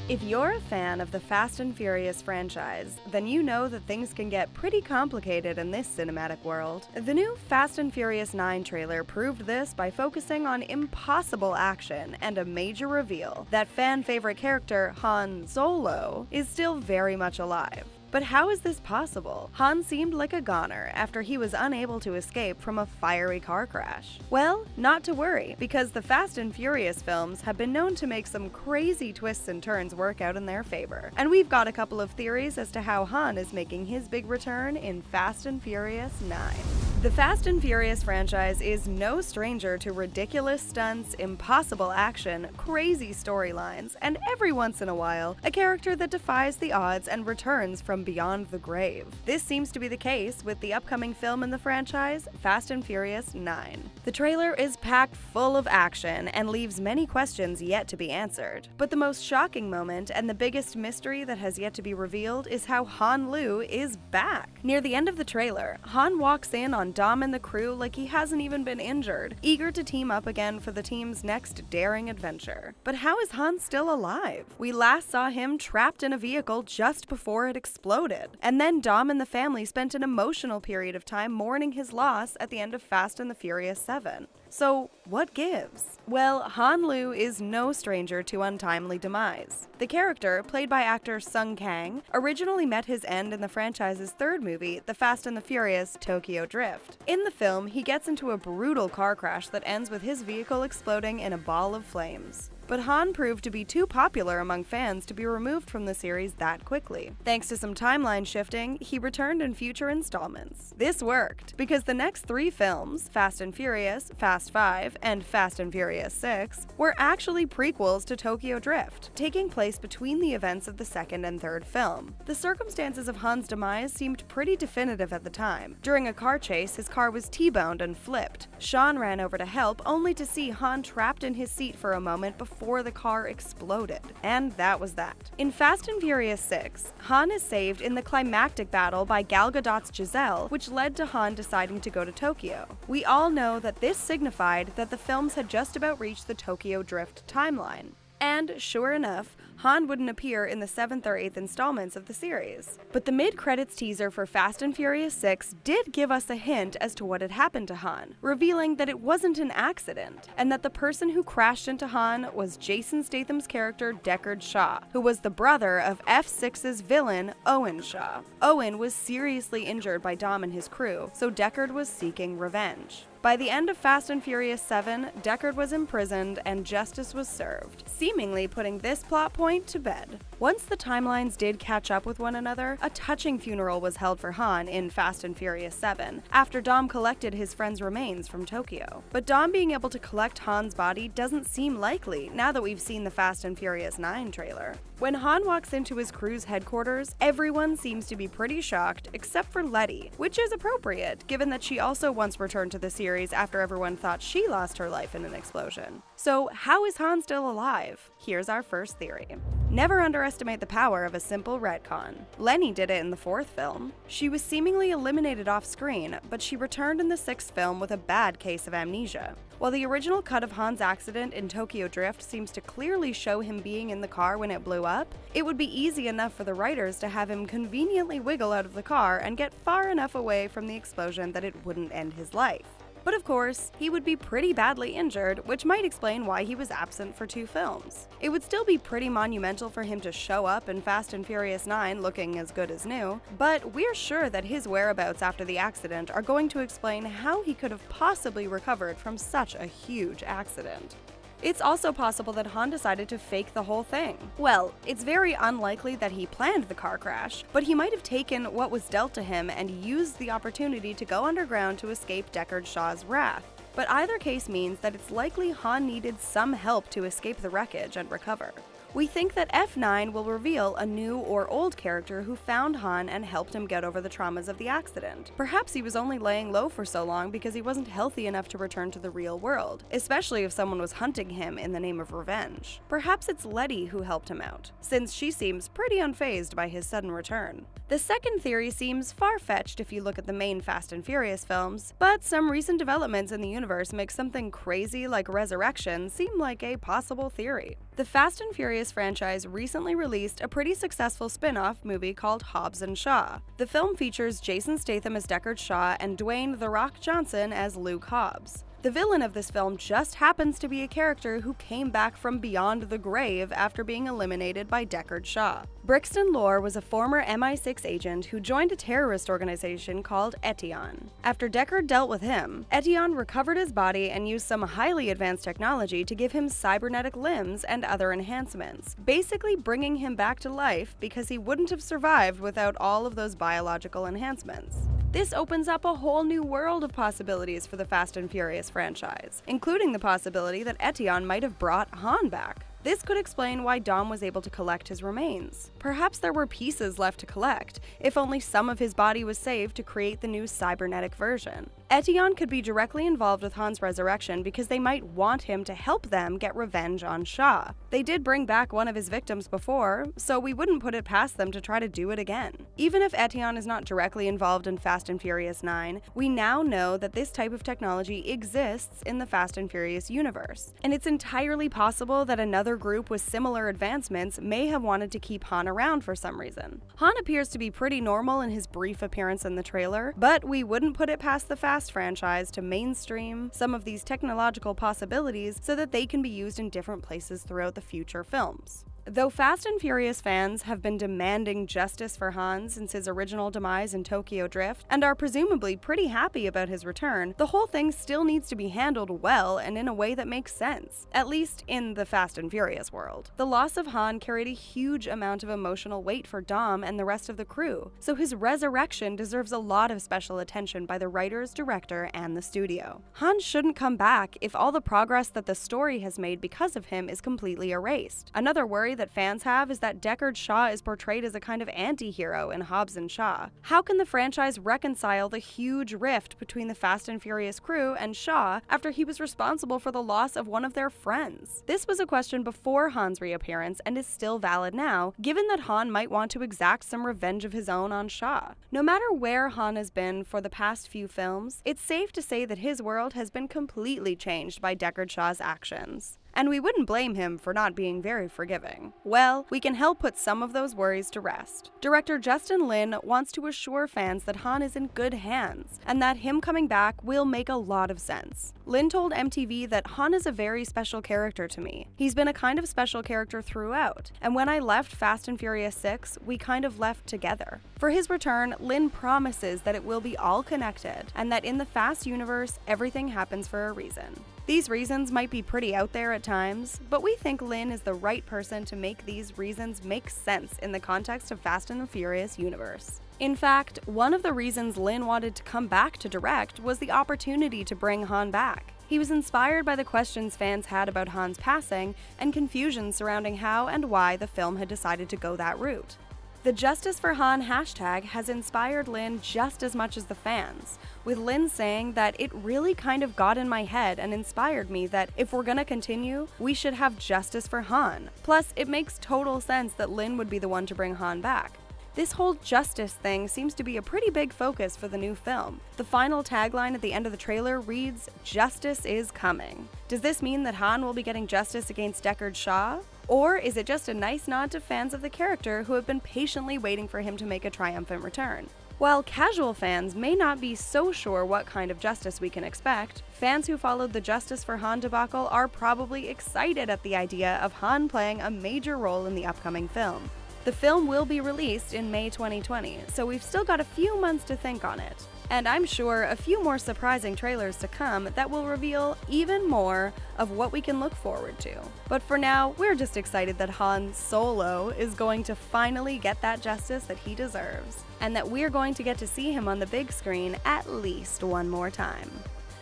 If you're a fan of the Fast and Furious franchise, then you know that things can get pretty complicated in this cinematic world. The new Fast and Furious 9 trailer proved this by focusing on impossible action and a major reveal that fan-favorite character Han Solo is still very much alive. But how is this possible? Han seemed like a goner after he was unable to escape from a fiery car crash. Well, not to worry, because the Fast and Furious films have been known to make some crazy twists and turns work out in their favor. And we've got a couple of theories as to how Han is making his big return in Fast and Furious 9. The Fast and Furious franchise is no stranger to ridiculous stunts, impossible action, crazy storylines, and every once in a while, a character that defies the odds and returns from beyond the grave. This seems to be the case with the upcoming film in the franchise, Fast and Furious 9. The trailer is packed full of action and leaves many questions yet to be answered. But the most shocking moment and the biggest mystery that has yet to be revealed is how Han Lu is back. Near the end of the trailer, Han walks in on Dom and the crew like he hasn't even been injured, eager to team up again for the team's next daring adventure. But how is Han still alive? We last saw him trapped in a vehicle just before it exploded. And then Dom and the family spent an emotional period of time mourning his loss at the end of Fast and the Furious 7. So, what gives? Well, Han Lu is no stranger to untimely demise. The character, played by actor Sung Kang, originally met his end in the franchise's third movie, The Fast and the Furious Tokyo Drift. In the film, he gets into a brutal car crash that ends with his vehicle exploding in a ball of flames. But Han proved to be too popular among fans to be removed from the series that quickly. Thanks to some timeline shifting, he returned in future installments. This worked, because the next 3 films, Fast and Furious, Fast 5, and Fast and Furious 6, were actually prequels to Tokyo Drift, taking place between the events of the second and third film. The circumstances of Han's demise seemed pretty definitive at the time. During a car chase, his car was T-boned and flipped. Sean ran over to help, only to see Han trapped in his seat for a moment before the car exploded. And that was that. In Fast and Furious 6, Han is saved in the climactic battle by Gal Gadot's Giselle, which led to Han deciding to go to Tokyo. We all know that this signified that the films had just about reached the Tokyo Drift timeline. And sure enough, Han wouldn't appear in the 7th or 8th installments of the series. But the mid-credits teaser for Fast and Furious 6 did give us a hint as to what had happened to Han, revealing that it wasn't an accident, and that the person who crashed into Han was Jason Statham's character Deckard Shaw, who was the brother of F6's villain, Owen Shaw. Owen was seriously injured by Dom and his crew, so Deckard was seeking revenge. By the end of Fast and Furious 7, Deckard was imprisoned and justice was served, seemingly putting this plot point to bed. Once the timelines did catch up with one another, a touching funeral was held for Han in Fast and Furious 7, after Dom collected his friend's remains from Tokyo. But Dom being able to collect Han's body doesn't seem likely now that we've seen the Fast and Furious 9 trailer. When Han walks into his crew's headquarters, everyone seems to be pretty shocked except for Letty, which is appropriate given that she also once returned to the series after everyone thought she lost her life in an explosion. So how is Han still alive? Here's our first theory. Never underestimate the power of a simple retcon. Lenny did it in the 4th film. She was seemingly eliminated off screen, but she returned in the 6th film with a bad case of amnesia. While the original cut of Han's accident in Tokyo Drift seems to clearly show him being in the car when it blew up, it would be easy enough for the writers to have him conveniently wiggle out of the car and get far enough away from the explosion that it wouldn't end his life. But of course, he would be pretty badly injured, which might explain why he was absent for 2 films. It would still be pretty monumental for him to show up in Fast and Furious 9 looking as good as new, but we're sure that his whereabouts after the accident are going to explain how he could have possibly recovered from such a huge accident. It's also possible that Han decided to fake the whole thing. Well, it's very unlikely that he planned the car crash, but he might have taken what was dealt to him and used the opportunity to go underground to escape Deckard Shaw's wrath. But either case means that it's likely Han needed some help to escape the wreckage and recover. We think that F9 will reveal a new or old character who found Han and helped him get over the traumas of the accident. Perhaps he was only laying low for so long because he wasn't healthy enough to return to the real world, especially if someone was hunting him in the name of revenge. Perhaps it's Letty who helped him out, since she seems pretty unfazed by his sudden return. The second theory seems far-fetched if you look at the main Fast and Furious films, but some recent developments in the universe make something crazy like resurrection seem like a possible theory. The Fast and Furious Furious franchise recently released a pretty successful spin-off movie called Hobbs & Shaw. The film features Jason Statham as Deckard Shaw and Dwayne "The Rock" Johnson as Luke Hobbs. The villain of this film just happens to be a character who came back from beyond the grave after being eliminated by Deckard Shaw. Brixton Lore was a former MI6 agent who joined a terrorist organization called Etion. After Deckard dealt with him, Etion recovered his body and used some highly advanced technology to give him cybernetic limbs and other enhancements, basically bringing him back to life because he wouldn't have survived without all of those biological enhancements. This opens up a whole new world of possibilities for the Fast and Furious franchise, including the possibility that Etion might have brought Han back. This could explain why Dom was able to collect his remains. Perhaps there were pieces left to collect, if only some of his body was saved to create the new cybernetic version. Etion could be directly involved with Han's resurrection because they might want him to help them get revenge on Shaw. They did bring back one of his victims before, so we wouldn't put it past them to try to do it again. Even if Etion is not directly involved in Fast and Furious 9, we now know that this type of technology exists in the Fast and Furious universe, and it's entirely possible that another group with similar advancements may have wanted to keep Han around for some reason. Han appears to be pretty normal in his brief appearance in the trailer, but we wouldn't put it past the Fast franchise to mainstream some of these technological possibilities so that they can be used in different places throughout the future films. Though Fast and Furious fans have been demanding justice for Han since his original demise in Tokyo Drift, and are presumably pretty happy about his return, the whole thing still needs to be handled well and in a way that makes sense, at least in the Fast and Furious world. The loss of Han carried a huge amount of emotional weight for Dom and the rest of the crew, so his resurrection deserves a lot of special attention by the writers, director, and the studio. Han shouldn't come back if all the progress that the story has made because of him is completely erased. Another worry that fans have is that Deckard Shaw is portrayed as a kind of anti-hero in Hobbs & Shaw. How can the franchise reconcile the huge rift between the Fast and Furious crew and Shaw after he was responsible for the loss of one of their friends? This was a question before Han's reappearance and is still valid now, given that Han might want to exact some revenge of his own on Shaw. No matter where Han has been for the past few films, it's safe to say that his world has been completely changed by Deckard Shaw's actions. And we wouldn't blame him for not being very forgiving. Well, we can help put some of those worries to rest. Director Justin Lin wants to assure fans that Han is in good hands, and that him coming back will make a lot of sense. Lin told MTV that Han is a very special character to me. He's been a kind of special character throughout, and when I left Fast and Furious 6, we kind of left together. For his return, Lin promises that it will be all connected, and that in the Fast universe, everything happens for a reason. These reasons might be pretty out there at times, but we think Lin is the right person to make these reasons make sense in the context of Fast and the Furious universe. In fact, one of the reasons Lin wanted to come back to direct was the opportunity to bring Han back. He was inspired by the questions fans had about Han's passing and confusion surrounding how and why the film had decided to go that route. The Justice for Han hashtag has inspired Lin just as much as the fans, with Lin saying that it really kind of got in my head and inspired me that if we're gonna continue, we should have justice for Han. Plus, it makes total sense that Lin would be the one to bring Han back. This whole justice thing seems to be a pretty big focus for the new film. The final tagline at the end of the trailer reads, "Justice is coming." Does this mean that Han will be getting justice against Deckard Shaw? Or is it just a nice nod to fans of the character who have been patiently waiting for him to make a triumphant return? While casual fans may not be so sure what kind of justice we can expect, fans who followed the Justice for Han debacle are probably excited at the idea of Han playing a major role in the upcoming film. The film will be released in May 2020, so we've still got a few months to think on it. And I'm sure a few more surprising trailers to come that will reveal even more of what we can look forward to. But for now, we're just excited that Han Solo is going to finally get that justice that he deserves, and that we're going to get to see him on the big screen at least one more time.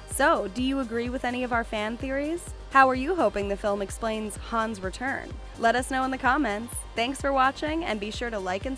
So, do you agree with any of our fan theories? How are you hoping the film explains Han's return? Let us know in the comments. Thanks for watching, and be sure to like and